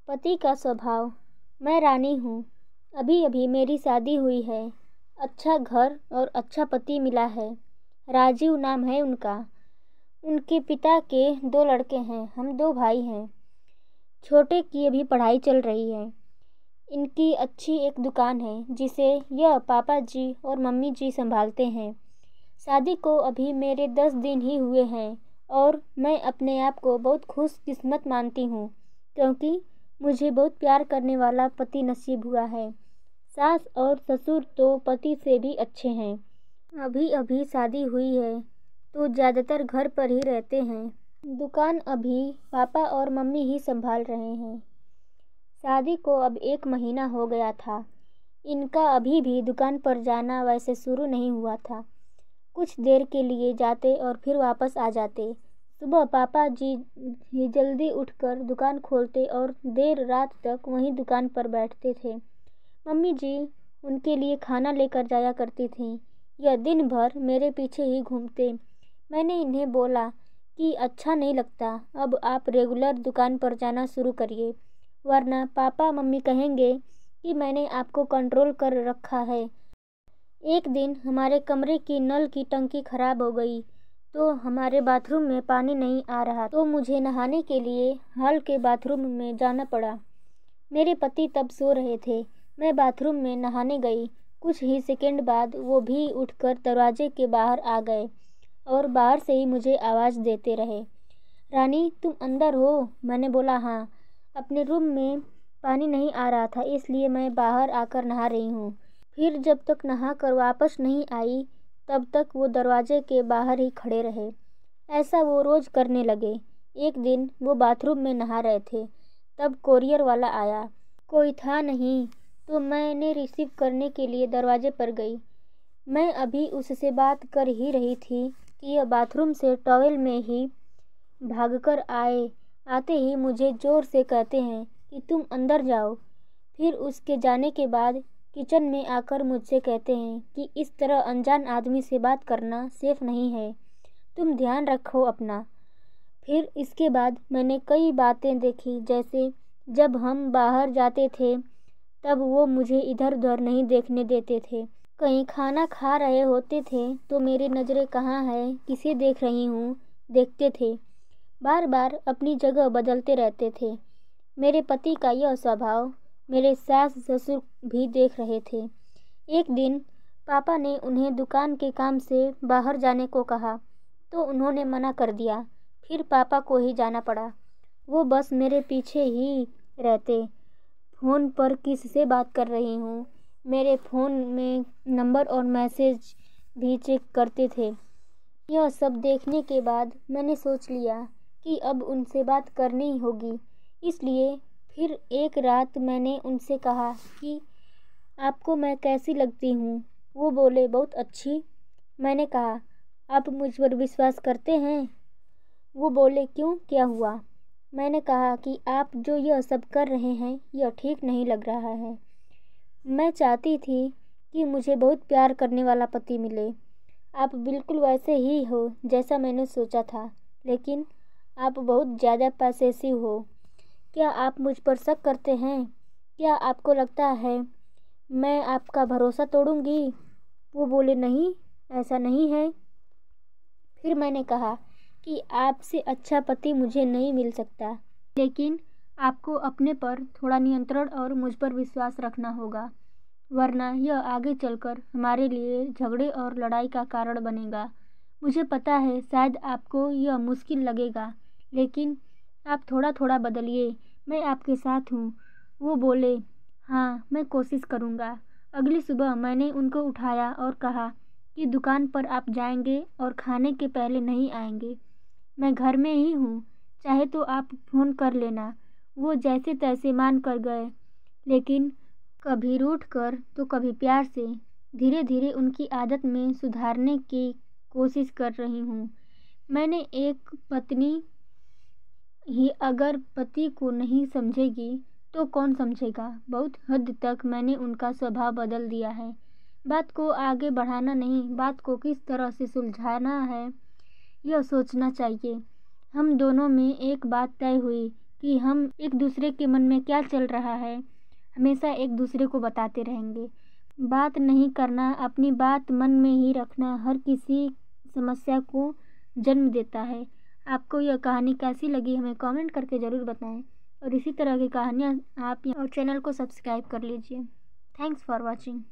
पति का स्वभाव। मैं रानी हूँ, अभी अभी मेरी शादी हुई है। अच्छा घर और अच्छा पति मिला है। राजीव नाम है उनका। उनके पिता के 2 लड़के हैं, हम 2 भाई हैं। छोटे की अभी पढ़ाई चल रही है। इनकी अच्छी एक दुकान है जिसे यह पापा जी और मम्मी जी संभालते हैं। शादी को अभी मेरे 10 दिन ही हुए हैं और मैं अपने आप को बहुत खुशकिस्मत मानती हूँ क्योंकि मुझे बहुत प्यार करने वाला पति नसीब हुआ है। सास और ससुर तो पति से भी अच्छे हैं। अभी अभी शादी हुई है तो ज़्यादातर घर पर ही रहते हैं। दुकान अभी पापा और मम्मी ही संभाल रहे हैं। शादी को अब 1 महीना हो गया था। इनका अभी भी दुकान पर जाना वैसे शुरू नहीं हुआ था। कुछ देर के लिए जाते और फिर वापस आ जाते। सुबह पापा जी ही जल्दी उठकर दुकान खोलते और देर रात तक वहीं दुकान पर बैठते थे। मम्मी जी उनके लिए खाना लेकर जाया करती थीं। यह दिन भर मेरे पीछे ही घूमते। मैंने इन्हें बोला कि अच्छा नहीं लगता, अब आप रेगुलर दुकान पर जाना शुरू करिए, वरना पापा मम्मी कहेंगे कि मैंने आपको कंट्रोल कर रखा है। एक दिन हमारे कमरे की नल की टंकी खराब हो गई तो हमारे बाथरूम में पानी नहीं आ रहा तो मुझे नहाने के लिए हॉल के बाथरूम में जाना पड़ा। मेरे पति तब सो रहे थे। मैं बाथरूम में नहाने गई। कुछ ही सेकंड बाद वो भी उठकर दरवाजे के बाहर आ गए और बाहर से ही मुझे आवाज़ देते रहे, रानी तुम अंदर हो? मैंने बोला हाँ। अपने रूम में पानी नहीं आ रहा था इसलिए मैं बाहर आकर नहा रही हूँ। फिर जब तक नहा कर वापस नहीं आई तब तक वो दरवाजे के बाहर ही खड़े रहे। ऐसा वो रोज़ करने लगे। एक दिन वो बाथरूम में नहा रहे थे तब कोरियर वाला आया। कोई था नहीं तो मैंने रिसीव करने के लिए दरवाजे पर गई। मैं अभी उससे बात कर ही रही थी कि यह बाथरूम से टॉवेल में ही भागकर आए। आते ही मुझे ज़ोर से कहते हैं कि तुम अंदर जाओ। फिर उसके जाने के बाद किचन में आकर मुझसे कहते हैं कि इस तरह अनजान आदमी से बात करना सेफ नहीं है, तुम ध्यान रखो अपना। फिर इसके बाद मैंने कई बातें देखी, जैसे जब हम बाहर जाते थे तब वो मुझे इधर उधर नहीं देखने देते थे। कहीं खाना खा रहे होते थे तो मेरी नज़रें कहाँ है, किसे देख रही हूँ, देखते थे। बार बार अपनी जगह बदलते रहते थे। मेरे पति का यह स्वभाव मेरे सास ससुर भी देख रहे थे। एक दिन पापा ने उन्हें दुकान के काम से बाहर जाने को कहा तो उन्होंने मना कर दिया। फिर पापा को ही जाना पड़ा। वो बस मेरे पीछे ही रहते। फ़ोन पर किससे बात कर रही हूँ, मेरे फ़ोन में नंबर और मैसेज भी चेक करते थे। यह सब देखने के बाद मैंने सोच लिया कि अब उनसे बात करनी ही होगी। इसलिए फिर एक रात मैंने उनसे कहा कि आपको मैं कैसी लगती हूँ? वो बोले बहुत अच्छी। मैंने कहा आप मुझ पर विश्वास करते हैं? वो बोले क्यों, क्या हुआ? मैंने कहा कि आप जो यह सब कर रहे हैं यह ठीक नहीं लग रहा है। मैं चाहती थी कि मुझे बहुत प्यार करने वाला पति मिले। आप बिल्कुल वैसे ही हो जैसा मैंने सोचा था, लेकिन आप बहुत ज़्यादा पॉसेसिव हो। क्या आप मुझ पर शक करते हैं? क्या आपको लगता है मैं आपका भरोसा तोड़ूंगी? वो बोले नहीं, ऐसा नहीं है। फिर मैंने कहा कि आपसे अच्छा पति मुझे नहीं मिल सकता, लेकिन आपको अपने पर थोड़ा नियंत्रण और मुझ पर विश्वास रखना होगा, वरना यह आगे चलकर हमारे लिए झगड़े और लड़ाई का कारण बनेगा। मुझे पता है शायद आपको यह मुश्किल लगेगा, लेकिन आप थोड़ा थोड़ा बदलिए, मैं आपके साथ हूँ। वो बोले हाँ, मैं कोशिश करूँगा। अगली सुबह मैंने उनको उठाया और कहा कि दुकान पर आप जाएंगे और खाने के पहले नहीं आएंगे। मैं घर में ही हूँ, चाहे तो आप फ़ोन कर लेना। वो जैसे तैसे मान कर गए, लेकिन कभी रूठ कर तो कभी प्यार से। धीरे धीरे उनकी आदत में सुधारने की कोशिश कर रही हूँ। मैंने एक पत्नी ही अगर पति को नहीं समझेगी तो कौन समझेगा। बहुत हद तक मैंने उनका स्वभाव बदल दिया है। बात को आगे बढ़ाना नहीं, बात को किस तरह से सुलझाना है यह सोचना चाहिए। हम दोनों में एक बात तय हुई कि हम एक दूसरे के मन में क्या चल रहा है हमेशा एक दूसरे को बताते रहेंगे। बात नहीं करना, अपनी बात मन में ही रखना हर किसी समस्या को जन्म देता है। आपको यह कहानी कैसी लगी हमें कमेंट करके ज़रूर बताएं और इसी तरह की कहानियाँ आप और चैनल को सब्सक्राइब कर लीजिए। Thanks for watching.